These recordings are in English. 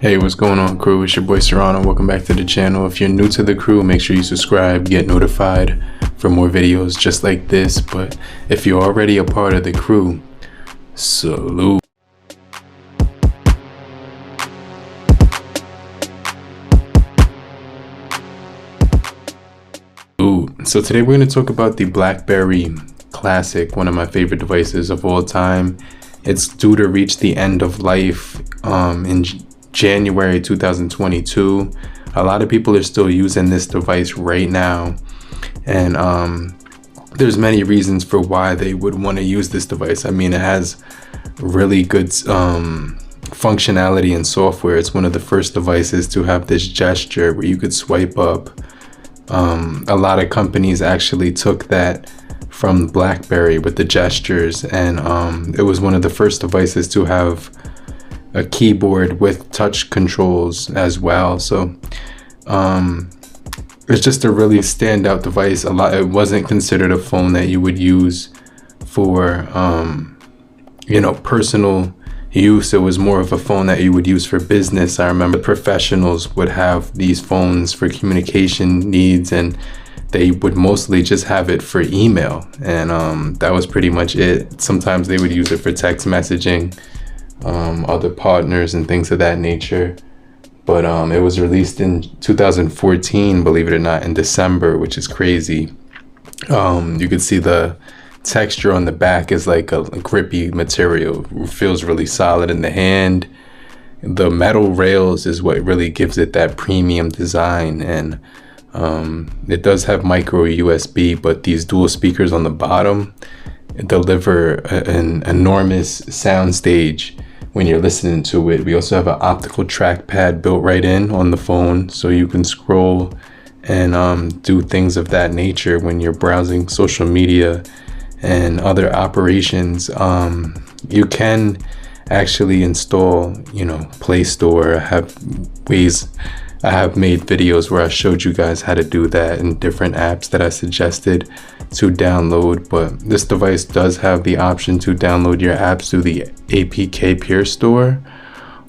Hey, what's going on, crew? It's your boy Serrano. Welcome back to the channel. If you're new to the crew, make sure you subscribe, get notified for more videos just like this. But if you're already a part of the crew, salute. So today we're going to talk about the Blackberry Classic, one of my favorite devices of all time. It's due to reach the end of life in January 2022. A lot of people are still using this device right now, and there's many reasons for why they would want to use this device. I mean, it has really good functionality and software. It's one of the first devices to have this gesture where you could swipe up. A lot of companies actually took that from BlackBerry with the gestures, and it was one of the first devices to have a keyboard with touch controls as well. So it's just a really standout device. It wasn't considered a phone that you would use for personal use. It was more of a phone that you would use for business. I remember professionals would have these phones for communication needs, and they would mostly just have it for email, and that was pretty much it. Sometimes they would use it for text messaging, other partners and things of that nature. But it was released in 2014, believe it or not, in December, which is crazy. You could see the texture on the back is like a grippy material. It feels really solid in the hand. The metal rails is what really gives it that premium design, and it does have micro USB, but these dual speakers on the bottom deliver an enormous sound stage when you're listening to it. We also have an optical trackpad built right in on the phone, so you can scroll and do things of that nature when you're browsing social media and other operations. You can actually install, Play Store. I have made videos where I showed you guys how to do that in different apps that I suggested to download, but this device does have the option to download your apps through the APK Peer Store,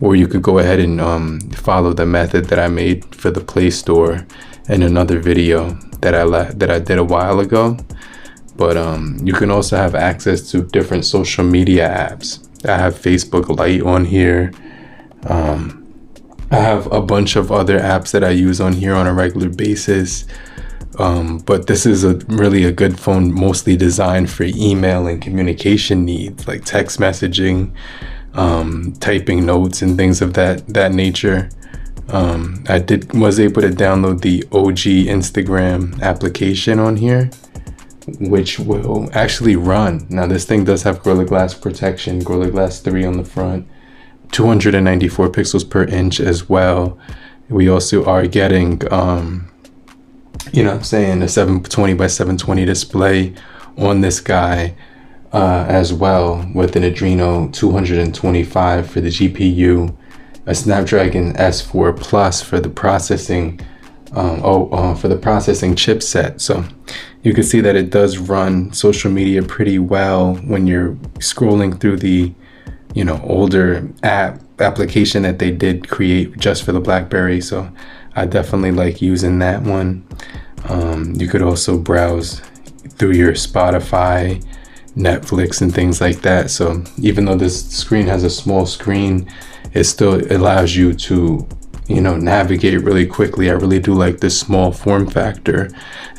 or you could go ahead and follow the method that I made for the Play Store in another video that I did a while ago. But you can also have access to different social media apps. I have Facebook Lite on here. I have a bunch of other apps that I use on here on a regular basis. But this is really a good phone, mostly designed for email and communication needs, like text messaging, typing notes and things of that nature. I was able to download the OG Instagram application on here, which will actually run. Now this thing does have Gorilla Glass protection, Gorilla Glass 3 on the front, 294 pixels per inch as well. We also are getting a 720 by 720 display on this guy as well, with an Adreno 225 for the GPU, a Snapdragon S4 Plus for the processing chipset. So you can see that it does run social media pretty well when you're scrolling through the older application that they did create just for the BlackBerry. So I definitely like using that one. You could also browse through your Spotify, Netflix, and things like that. So even though this screen has a small screen, it still allows you to navigate really quickly. I really do like this small form factor,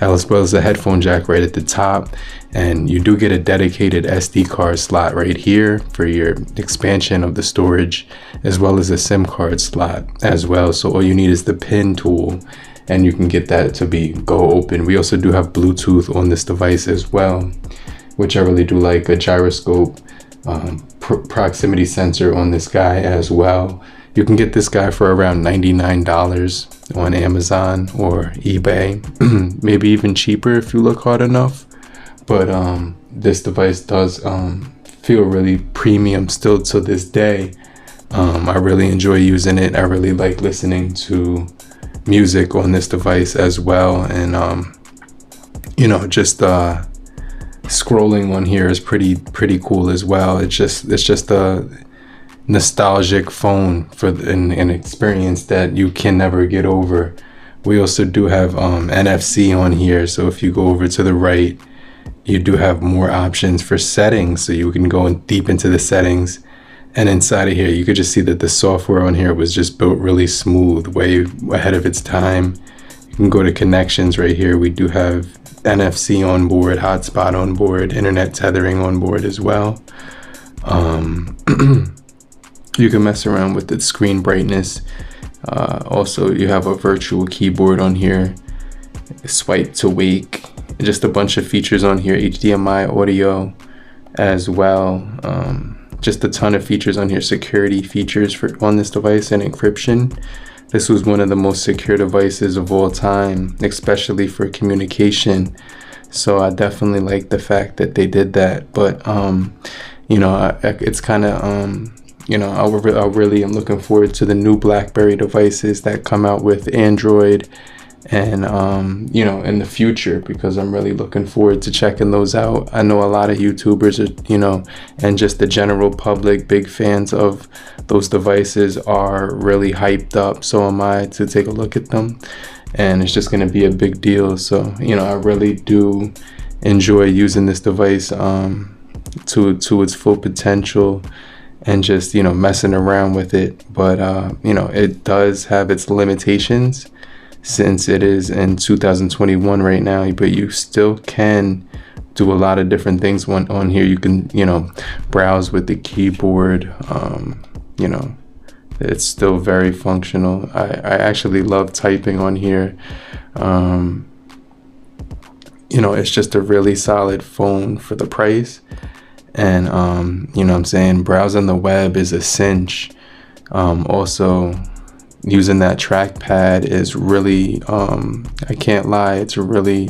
as well as the headphone jack right at the top, and you do get a dedicated SD card slot right here for your expansion of the storage, as well as a SIM card slot as well. So all you need is the pin tool, and you can get that to go open. We also do have Bluetooth on this device as well, which I really do like. A gyroscope, proximity sensor on this guy as well. You can get this guy for around $99 on Amazon or eBay, maybe even cheaper if you look hard enough. But this device does feel really premium still to this day. I really enjoy using it. I really like listening to music on this device as well, and just scrolling on here is pretty cool as well. It's just nostalgic phone for an experience that you can never get over. We also do have NFC on here, so if you go over to the right, you do have more options for settings, so you can go deep into the settings. And inside of here, you could just see that the software on here was just built really smooth, way ahead of its time. You can go to connections right here. We do have NFC on board, hotspot on board, internet tethering on board as well. You can mess around with the screen brightness. Also, you have a virtual keyboard on here, swipe to wake, just a bunch of features on here, HDMI audio as well. Just a ton of features on here, security features on this device and encryption. This was one of the most secure devices of all time, especially for communication. So I definitely like the fact that they did that. But you know, it's kind of you know, I really am looking forward to the new Blackberry devices that come out with Android and you know, in the future, because I'm really looking forward to checking those out. I know a lot of YouTubers are, you know, and just the general public, big fans of those devices, are really hyped up. So am I, to take a look at them, and it's just going to be a big deal. So, you know, I really do enjoy using this device to its full potential, and just, you know, messing around with it. But you know, it does have its limitations, since it is in 2021 right now, but you still can do a lot of different things on here. You can, you know, browse with the keyboard. You know, it's still very functional. I actually love typing on here. You know, it's just a really solid phone for the price. And you know what I'm saying, browsing the web is a cinch. Also, using that trackpad is really, I can't lie, it's really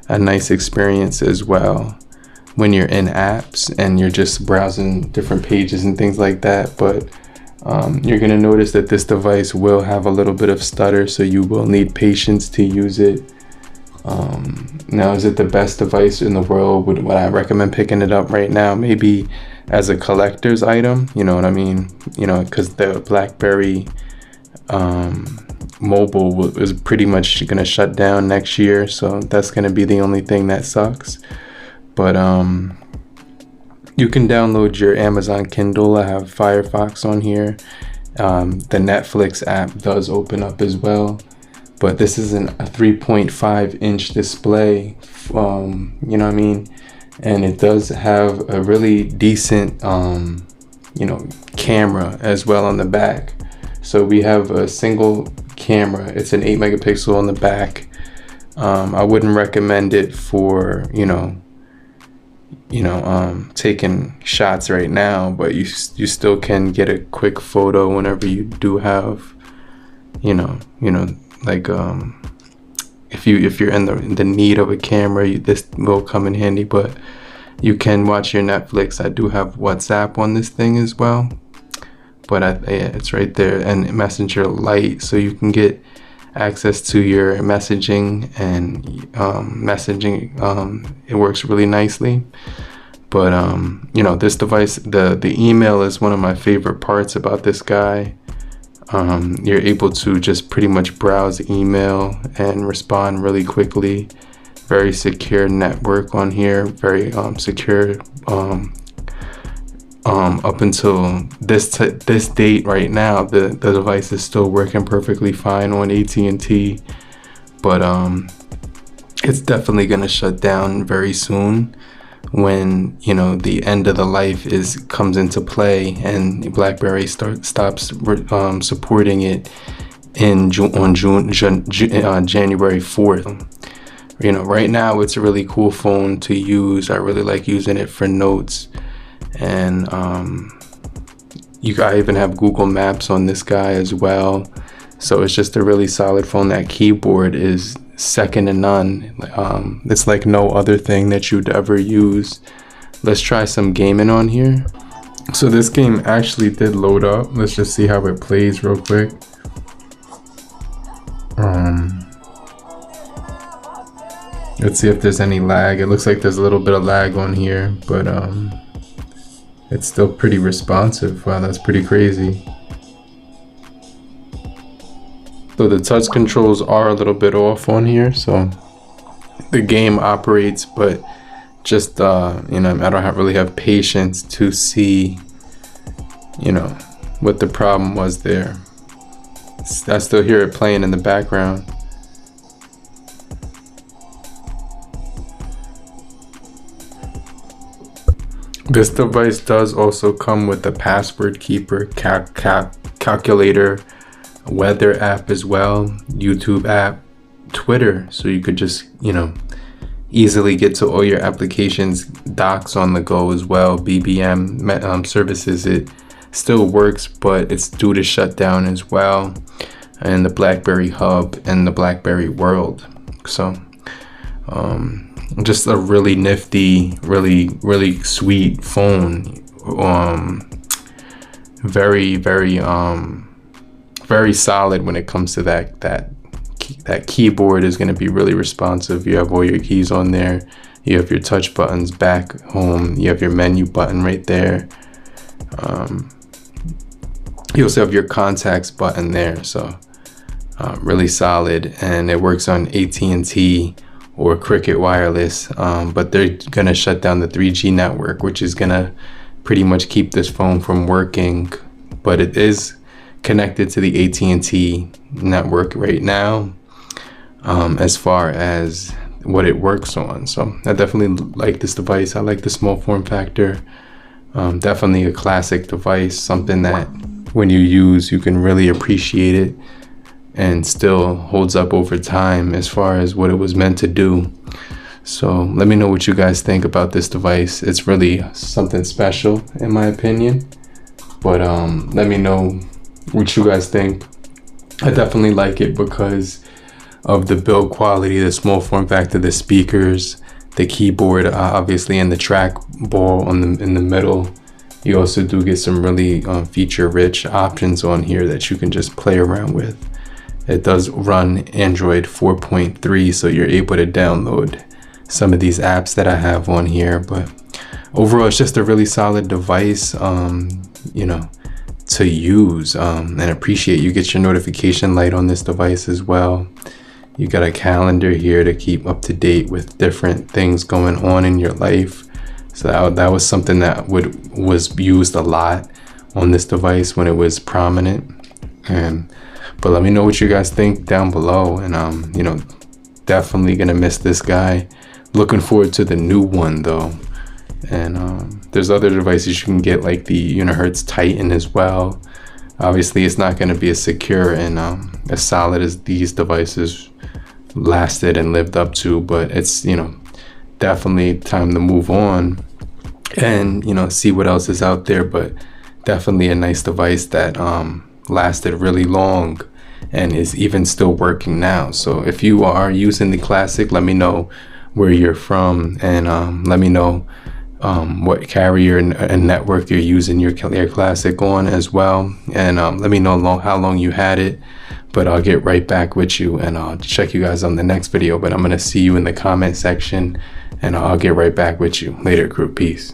a nice experience as well when you're in apps and you're just browsing different pages and things like that. But you're gonna notice that this device will have a little bit of stutter, so you will need patience to use it. Now, is it the best device in the world? Would I recommend picking it up right now? Maybe as a collector's item, you know what I mean? You know, because the Blackberry mobile is pretty much gonna shut down next year, so that's gonna be the only thing that sucks. But you can download your Amazon Kindle. I have Firefox on here. The Netflix app does open up as well, but this is a 3.5 inch display, you know what I mean, and it does have a really decent you know, camera as well on the back. So we have a single camera. It's an 8 megapixel on the back. I wouldn't recommend it for, you know, taking shots right now, but you still can get a quick photo whenever you do have, you know, like if you're in the need of a camera, this will come in handy. But you can watch your Netflix. I do have WhatsApp on this thing as well, but yeah, it's right there, and Messenger Lite, so you can get access to your messaging and it works really nicely. But you know, this device, the email is one of my favorite parts about this guy. You're able to just pretty much browse email and respond really quickly. Very secure network on here, very secure. Up until this date right now, the device is still working perfectly fine on AT&T, but it's definitely gonna shut down very soon when, you know, the end of the life comes into play and BlackBerry stops supporting it on January 4th. You know, right now it's a really cool phone to use. I really like using it for notes. And I even have Google Maps on this guy as well. So it's just a really solid phone. That keyboard is second to none. It's like no other thing that you'd ever use. Let's try some gaming on here. So this game actually did load up. Let's just see how it plays real quick. Let's see if there's any lag. It looks like there's a little bit of lag on here, but it's still pretty responsive. Wow, that's pretty crazy. So the touch controls are a little bit off on here, so the game operates, but just you know, I don't really have patience to see, you know, what the problem was there. I still hear it playing in the background. This device does also come with a password keeper, calculator, weather app as well, YouTube app, Twitter, so you could just, you know, easily get to all your applications, docs on the go as well, BBM services. It still works, but it's due to shut down as well, and the Blackberry Hub and the Blackberry World. So just a really nifty, really sweet phone. Very solid when it comes to that keyboard is going to be really responsive. You have all your keys on there. You have your touch buttons back home. You have your menu button right there. You also have your contacts button there. So really solid, and it works on AT&T or Cricket Wireless, but they're going to shut down the 3G network, which is going to pretty much keep this phone from working, but it is connected to the AT&T network right now, as far as what it works on. So I definitely like this device. I like the small form factor. Definitely a classic device, something that when you use, you can really appreciate it and still holds up over time as far as what it was meant to do. So let me know what you guys think about this device. It's really something special in my opinion, but let me know what you guys think. I definitely like it because of the build quality, the small form factor, the speakers, the keyboard, obviously, and the track ball in the middle. You also do get some really feature rich options on here that you can just play around with. It does run Android 4.3, so you're able to download some of these apps that I have on here. But overall, it's just a really solid device, you know, to use and appreciate. You get your notification light on this device as well. You got a calendar here to keep up to date with different things going on in your life. So that was something that was used a lot on this device when it was prominent. But let me know what you guys think down below, and you know, definitely gonna miss this guy. Looking forward to the new one though. And there's other devices you can get, like the Unihertz Titan as well. Obviously it's not going to be as secure and as solid as these devices lasted and lived up to, but it's, you know, definitely time to move on and, you know, see what else is out there. But definitely a nice device that lasted really long and is even still working now. So if you are using the Classic, let me know where you're from, and let me know what carrier and network you're using your Classic on as well, and let me know how long you had it. But I'll get right back with you, and I'll check you guys on the next video. But I'm gonna see you in the comment section, and I'll get right back with you later, crew. Peace.